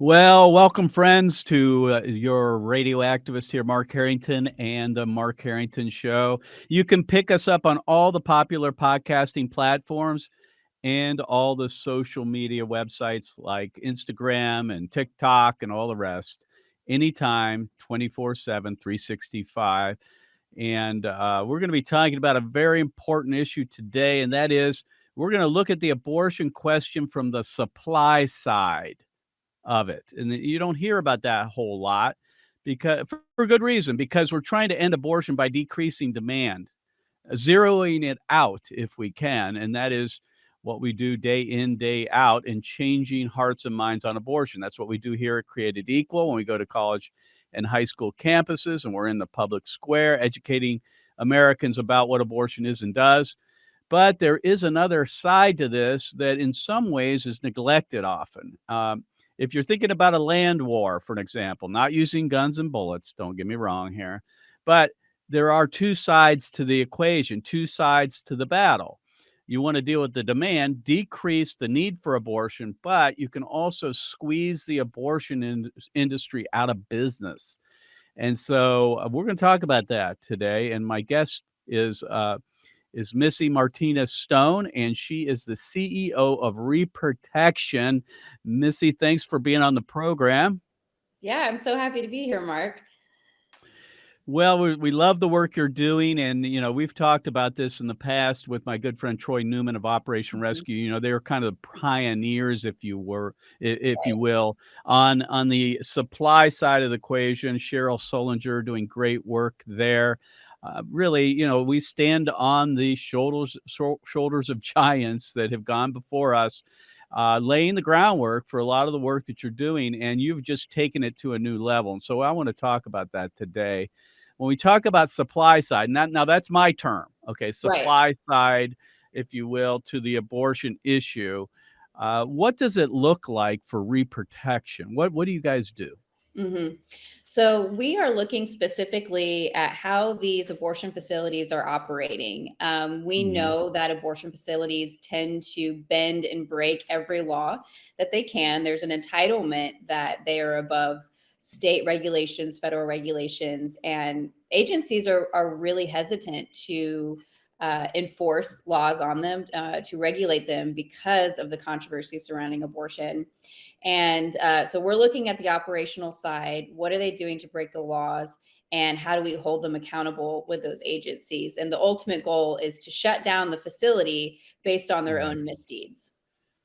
Well, welcome, friends, to your radio activist here, Mark Harrington, and the Mark Harrington Show. You can pick us up on all the popular podcasting platforms and all the social media websites like Instagram and TikTok and all the rest anytime, 24/7, 365. And we're going to be talking about a very important issue today, and that is we're going to look at the abortion question from the supply side of it. And you don't hear about that a whole lot because for good reason, because we're trying to end abortion by decreasing demand, zeroing it out if we can. And that is what we do day in, day out, and changing hearts and minds on abortion. That's what we do here at Created Equal when we go to college and high school campuses and we're in the public square educating Americans about what abortion is and does. But there is another side to this that in some ways is neglected often. If you're thinking about a land war, for an example, not using guns and bullets, don't get me wrong here, but there are two sides to the equation, two sides to the battle. You want to deal with the demand, decrease the need for abortion, but you can also squeeze the abortion industry out of business. And so we're going to talk about that today. And my guest is Missy Martinez-Stone, and she is the CEO of Reprotection. Missy, thanks for being on the program. Yeah, I'm so happy to be here, Mark. Well, we love the work you're doing, and we've talked about this in the past with my good friend Troy Newman of Operation Mhm. Rescue. They were kind of the pioneers, if you Right. will, on the supply side of the equation. Cheryl Solinger doing great work there. Really, we stand on the shoulders of giants that have gone before us, laying the groundwork for a lot of the work that you're doing, and you've just taken it to a new level. And so I want to talk about that today. When we talk about supply side, now that's my term, okay, Right. supply side, if you will, to the abortion issue. What does it look like for reprotection? What do you guys do? hmm So we are looking specifically at how these abortion facilities are operating. We Mhm. know that abortion facilities tend to bend and break every law that they can. There's an entitlement that they are above state regulations, federal regulations, and agencies are really hesitant to enforce laws on them, to regulate them because of the controversy surrounding abortion. And so we're looking at the operational side. What are they doing to break the laws? And how do we hold them accountable with those agencies? And the ultimate goal is to shut down the facility based on their Right. own misdeeds.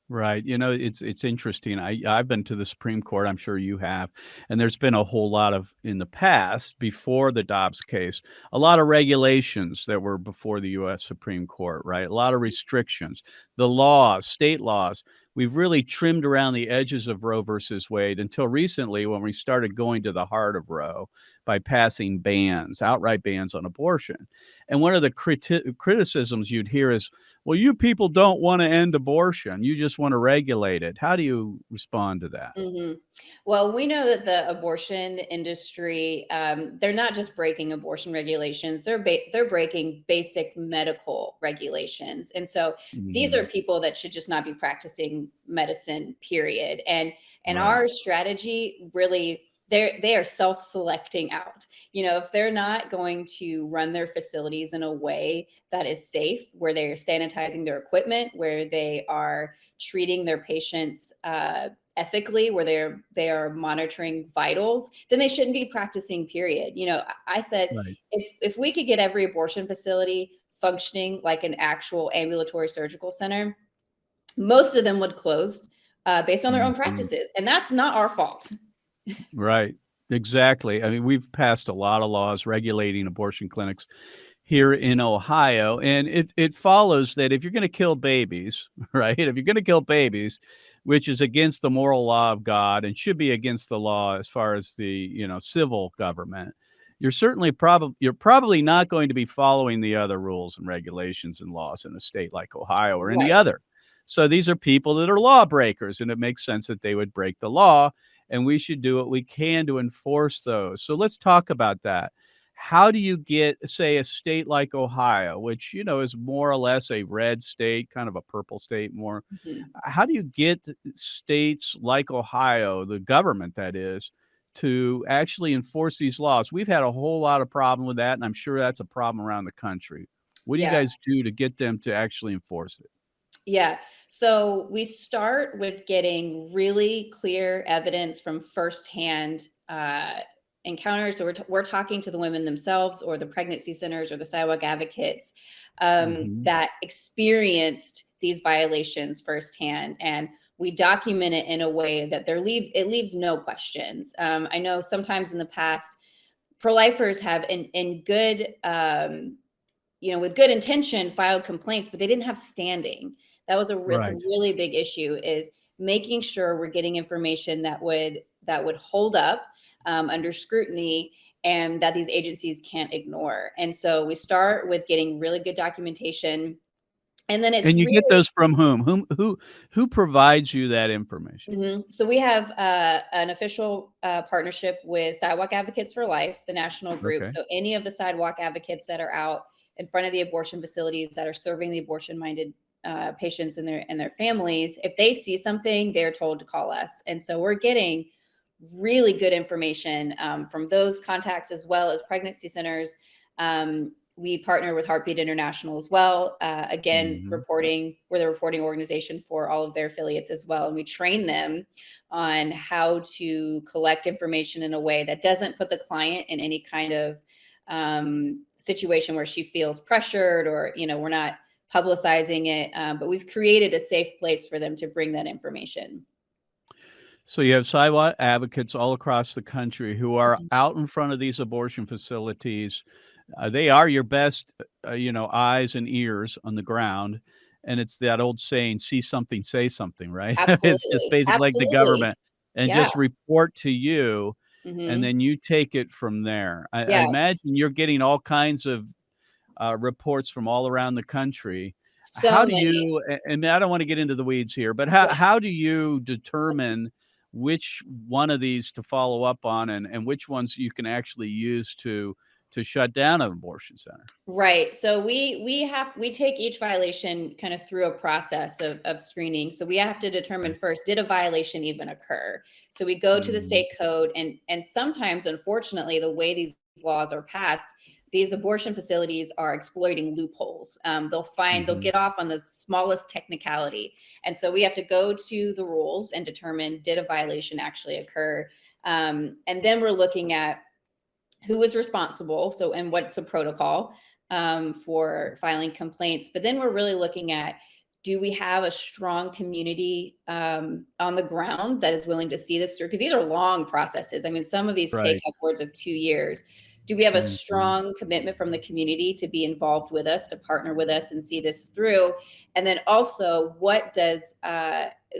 Right. It's interesting. I've been to the Supreme Court. I'm sure you have. And there's been a whole lot of in the past, before the Dobbs case, a lot of regulations that were before the US Supreme Court, right? A lot of restrictions, the laws, state laws. We've really trimmed around the edges of Roe versus Wade until recently when we started going to the heart of Roe by passing bans, outright bans on abortion. And one of the criticisms you'd hear is, well, you people don't want to end abortion. You just want to regulate it. How do you respond to that? hmm Well, we know that the abortion industry, they're not just breaking abortion regulations; they're breaking basic medical regulations. And so these are Mhm. people that should just not be practicing medicine. Period. And Right. our strategy really. They are self-selecting out. If they're not going to run their facilities in a way that is safe, where they're sanitizing their equipment, where they are treating their patients ethically, where they are monitoring vitals, then they shouldn't be practicing. Period. I said, Right. if we could get every abortion facility functioning like an actual ambulatory surgical center, most of them would close based on their own Mhm. practices, and that's not our fault. Right. Exactly. I mean, we've passed a lot of laws regulating abortion clinics here in Ohio, and it follows that if you're going to kill babies, right? If you're going to kill babies, which is against the moral law of God and should be against the law as far as the civil government, you're probably not going to be following the other rules and regulations and laws in a state like Ohio or any Right. other. So these are people that are lawbreakers, and it makes sense that they would break the law, and we should do what we can to enforce those. So let's talk about that. how do you get, say, a state like Ohio, which, is more or less a red state, kind of a purple state more. Mhm. How do you get states like Ohio, the government that is, to actually enforce these laws? We've had a whole lot of problem with that, and I'm sure that's a problem around the country. What do you Yeah. guys do to get them to actually enforce it? Yeah. So we start with getting really clear evidence from firsthand encounters. So we're talking to the women themselves, or the pregnancy centers, or the sidewalk advocates Mhm. that experienced these violations firsthand. And we document it in a way that it leaves no questions. I know sometimes in the past, pro-lifers have in good with good intention filed complaints, but they didn't have standing. It's a Right. really big issue, is making sure we're getting information that would hold up under scrutiny, and that these agencies can't ignore. And so we start with getting really good documentation, and then it's And you get really. those from whom? Who provides you that information? So we have an official partnership with Sidewalk Advocates for Life, the national group. Okay. So any of the sidewalk advocates that are out in front of the abortion facilities, that are serving the abortion-minded patients and their families, if they see something, they're told to call us. And so we're getting really good information from those contacts, as well as pregnancy centers. We partner with Heartbeat International as well. Again, Mhm. we're the reporting organization for all of their affiliates as well. And we train them on how to collect information in a way that doesn't put the client in any kind of situation where she feels pressured, or, we're not publicizing it. But we've created a safe place for them to bring that information. So you have sidewalk advocates all across the country who are Mhm. out in front of these abortion facilities. They are your best, eyes and ears on the ground. And it's that old saying, see something, say something, right? It's just Absolutely. basically like the Absolutely. government, and Yeah. just report to you, and Hmm. then you take it from there. I Yeah. imagine you're getting all kinds of reports from all around the country. How So do many. you, and I don't want to get into the weeds here, but Yeah. how do you determine which one of these to follow up on, and which ones you can actually use to shut down an abortion center? Right. So we take each violation kind of through a process of screening. So we have to determine first, did a violation even occur? So we go to the Mhm. state code, and sometimes, unfortunately, the way these laws are passed, these abortion facilities are exploiting loopholes. They'll Mhm. get off on the smallest technicality. And so we have to go to the rules and determine, did a violation actually occur? And then we're looking at who is responsible. So, and what's the protocol for filing complaints? But then we're really looking at, do we have a strong community on the ground that is willing to see this through? Because these are long processes. I mean, some of these take Right. upwards of 2 years. Do we have a Mhm. strong commitment from the community to be involved with us, to partner with us and see this through? And then also, what does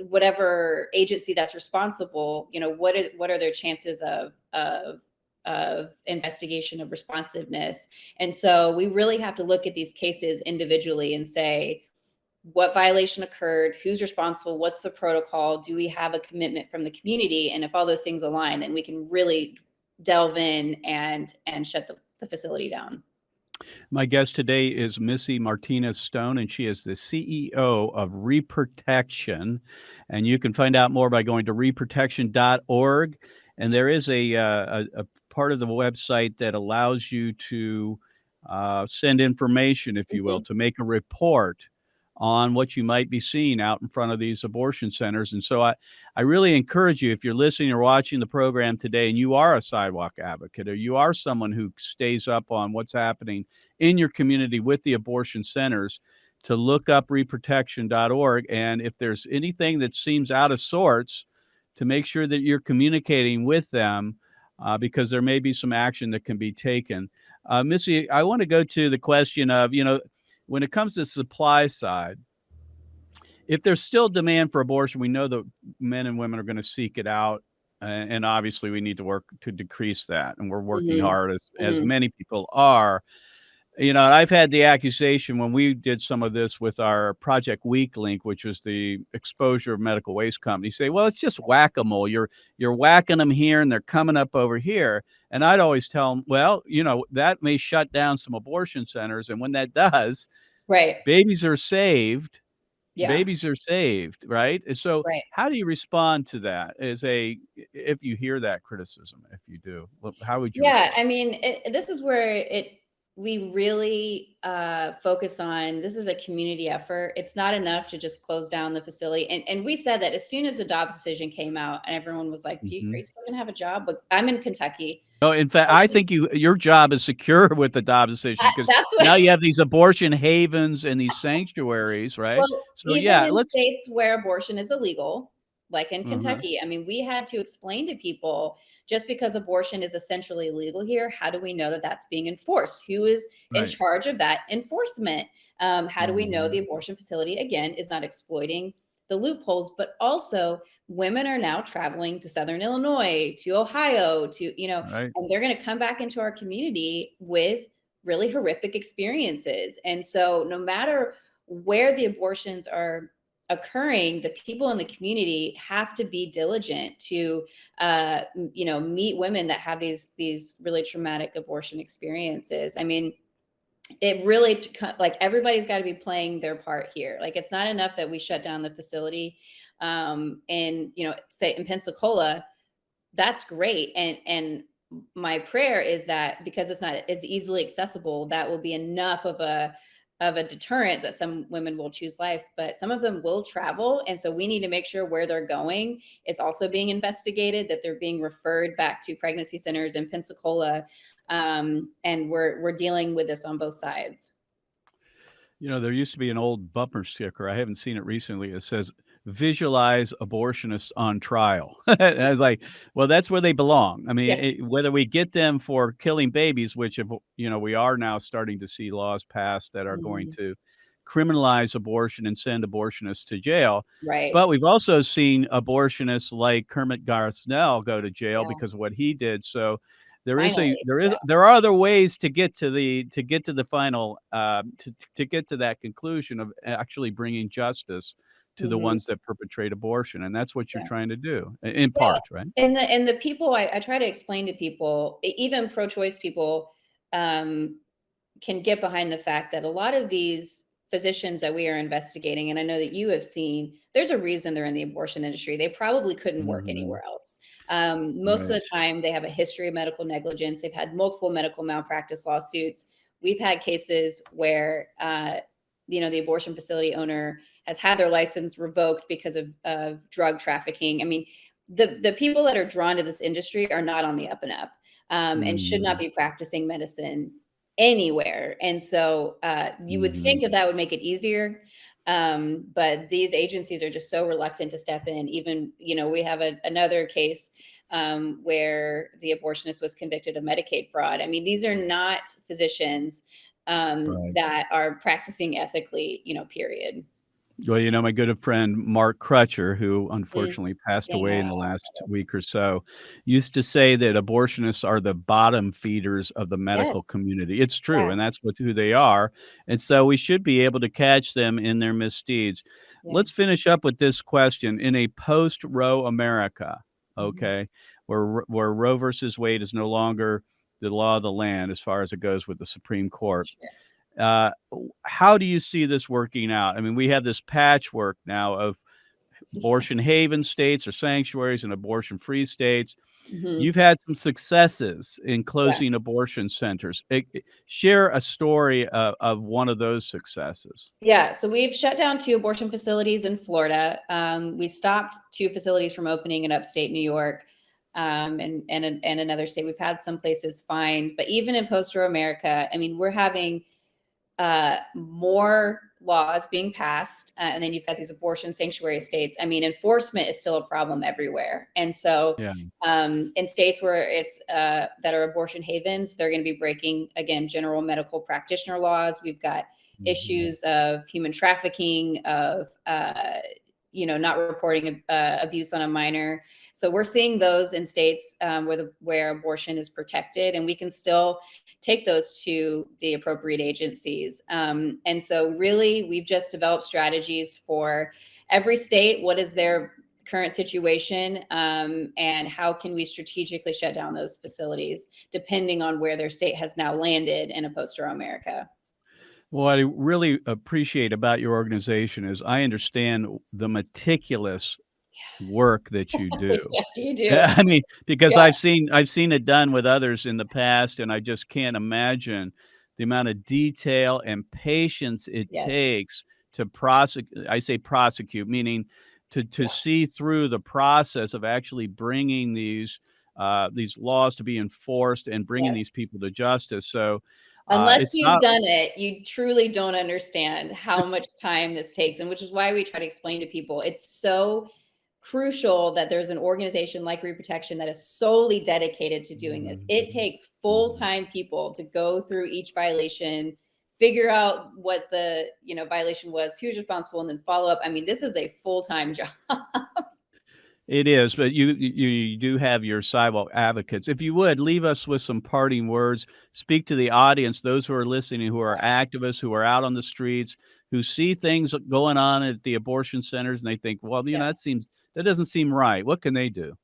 whatever agency that's responsible, what are their chances of investigation, of responsiveness? And so we really have to look at these cases individually and say, what violation occurred, who's responsible, what's the protocol, do we have a commitment from the community? And if all those things align, then we can really delve in and shut the facility down. My guest today is Missy Martinez-Stone, and she is the CEO of Reprotection. And you can find out more by going to reprotection.org. And there is a part of the website that allows you to send information, if you will, Mhm. to make a report on what you might be seeing out in front of these abortion centers. And so I really encourage you, if you're listening or watching the program today and you are a sidewalk advocate, or you are someone who stays up on what's happening in your community with the abortion centers, to look up reprotection.org. And if there's anything that seems out of sorts, to make sure that you're communicating with them, because there may be some action that can be taken. Missy, I want to go to the question of, when it comes to supply side, if there's still demand for abortion, we know that men and women are going to seek it out. And obviously, we need to work to decrease that. And we're working Mhm. hard, as Mhm. many people are. You know, I've had the accusation when we did some of this with our Project Weak Link, which was the exposure of medical waste companies, say, well, it's just whack-a-mole. You're whacking them here and they're coming up over here. And I'd always tell them, well, you know, that may shut down some abortion centers. And when that does, Right. babies are saved. Yeah. Babies are saved, right? And so Right. how do you respond to that if you hear that criticism? If you do, how would you Yeah, respond? I mean, this is where we really focus on. This is a community effort. It's not enough to just close down the facility. And we said that as soon as the Dobbs decision came out, and everyone was like, are Mhm. you still gonna have a job?" But I'm in Kentucky. Oh, in fact, I Abortion- think your job is secure with the Dobbs decision because That's now what. you have these abortion havens and these sanctuaries, right? Well, So, even yeah, in let's states where abortion is illegal, like in uh Kentucky, I mean, we had to explain to people, just because abortion is essentially illegal here, how do we know that that's being enforced? Who is in right. charge of that enforcement? How do we know the Mhm. abortion facility, again, is not exploiting the loopholes? But also, women are now traveling to Southern Illinois, to Ohio, Right. and they're going to come back into our community with really horrific experiences. And so, no matter where the abortions are occurring, the people in the community have to be diligent to meet women that have these really traumatic abortion experiences. I mean, it really, like, everybody's got to be playing their part here. Like, it's not enough that we shut down the facility, and say in Pensacola. That's great. And my prayer is that, because it's not as easily accessible, that will be enough of a deterrent that some women will choose life. But some of them will travel, and so we need to make sure where they're going is also being investigated, that they're being referred back to pregnancy centers in Pensacola. And we're dealing with this on both sides. You know, there used to be an old bumper sticker, I haven't seen it recently, it says, "Visualize abortionists on trial." And I was like, well, that's where they belong. I mean, Yeah. whether we get them for killing babies, which, you know, we are now starting to see laws passed that are going Mhm. to criminalize abortion and send abortionists to jail, Right. but we've also seen abortionists like Kermit Garsnell go to jail Yeah. because of what he did, so Finally. Yeah. there are other ways to get to the final, to get to that conclusion of actually bringing justice to the Mhm. ones that perpetrate abortion, and that's what you're Yeah. trying to do, in Yeah, part, right? and the people, I try to explain to people, even pro-choice people, um, can get behind the fact that a lot of these physicians that we are investigating, and I know that you have seen, there's a reason they're in the abortion industry. They probably couldn't work Mhm. anywhere else. Most of Right. the time, they have a history of medical negligence. They've had multiple medical malpractice lawsuits. We've had cases where, the abortion facility owner has had their license revoked because of drug trafficking. I mean, the people that are drawn to this industry are not on the up and up, and should not Mhm. be practicing medicine anywhere. And so, you would think Mhm. that that would make it easier. But these agencies are just so reluctant to step in. Even, we have another case, where the abortionist was convicted of Medicaid fraud. I mean, these are not physicians, Right. that are practicing ethically, period. Well, you know, my good friend Mark Crutcher, who Mm, unfortunately passed away in yeah. the last week or so, used to say that abortionists are the bottom feeders of the medical Yes. community. It's true, Yeah. and that's who they are, and so we should be able to catch them in their misdeeds. Yeah. Let's finish up with this question. In a post-Roe America, Mhm. okay, where Roe versus Wade is no longer the law of the land as far as it goes with the Supreme Court, Sure. how do you see this working out? I mean, we have this patchwork now of Yeah. abortion haven states or sanctuaries and abortion free states. Mhm. You've had some successes in Yeah. closing abortion centers. Share a story of one of those successes. Yeah, so we've shut down 2 abortion facilities in Florida. We stopped 2 facilities from opening in upstate New York, and another state. We've had some places fined, but even in post-Roe America, I mean, we're having more laws being passed, and then you've got these abortion sanctuary states. I mean, enforcement is still a problem everywhere. And so, Yeah. in states where it's that are abortion havens, they're going to be breaking, again, general medical practitioner laws. We've got Mhm. issues of human trafficking, of not reporting abuse on a minor. So we're seeing those in states, where abortion is protected, and we can still take those to the appropriate agencies. And so really, we've just developed strategies for every state. What is their current situation, and how can we strategically shut down those facilities depending on where their state has now landed in a post-Roe America? What I really appreciate about your organization is I understand the meticulous work that you do. Yeah, you do. Yeah, I mean, because Yeah. I've seen it done with others in the past, and I just can't imagine the amount of detail and patience it Yes. takes to prosecute. I say prosecute, meaning to see through the process of actually bringing these laws to be enforced and bringing Yes. these people to justice. So, Unless it's you've not. done it, you truly don't understand how much time this takes, and which is why we try to explain to people it's so crucial that there's an organization like Reprotection that is solely dedicated to doing this. It takes full-time people to go through each violation, figure out what the, violation was, who's responsible, and then follow up. I mean, this is a full-time job. It is, but you do have your Sidewalk Advocates. If you would, leave us with some parting words. Speak to the audience, those who are listening, who are activists, who are out on the streets, who see things going on at the abortion centers, and they think, "Well, Yeah. that doesn't seem right." What can they do?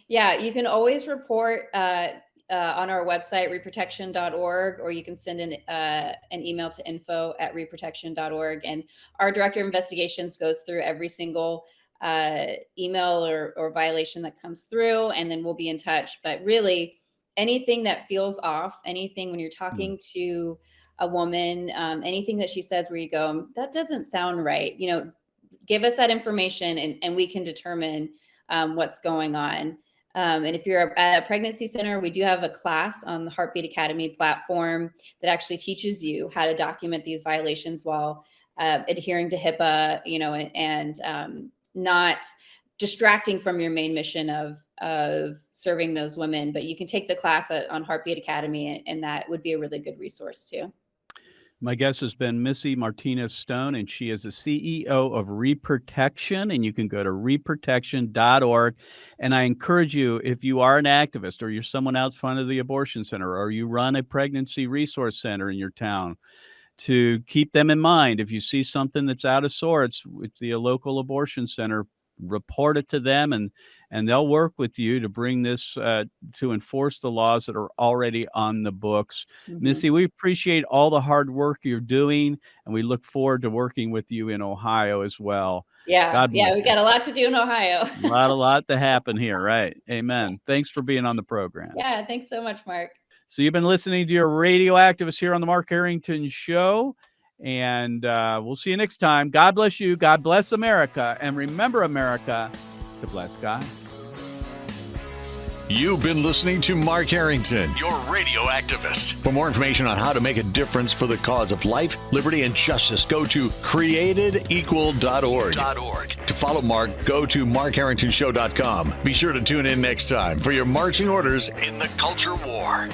Yeah, you can always report on our website, reprotection.org, or you can send an email to info@reprotection.org. And our director of investigations goes through every single email or violation that comes through, and then we'll be in touch. But really, anything that feels off, anything when you're talking to a woman, anything that she says where you go, that doesn't sound right, give us that information, and we can determine what's going on. And if you're at a pregnancy center, we do have a class on the Heartbeat Academy platform that actually teaches you how to document these violations while adhering to HIPAA, and not distracting from your main mission of serving those women. But you can take the class on Heartbeat Academy, and that would be a really good resource too. My guest has been Missy Martinez-Stone, and she is the CEO of Reprotection, and you can go to reprotection.org. And I encourage you, if you are an activist or you're someone out front of the abortion center or you run a pregnancy resource center in your town, to keep them in mind. If you see something that's out of sorts with the local abortion center, report it to them, and they'll work with you to bring this to enforce the laws that are already on the books. Missy, we appreciate all the hard work you're doing, and we look forward to working with you in Ohio as well. Yeah, God bless we you. got a lot to do in Ohio. A lot to happen here, right? Amen. Thanks for being on the program. Yeah, thanks so much, Mark. So you've been listening to your radio activist here on the Mark Harrington Show, and we'll see you next time. God bless you. God bless America. And remember, America, to bless God. You've been listening to Mark Harrington, your radio activist. For more information on how to make a difference for the cause of life, liberty, and justice, go to createdequal.org. To follow Mark, go to markharringtonshow.com. Be sure to tune in next time for your marching orders in the culture war.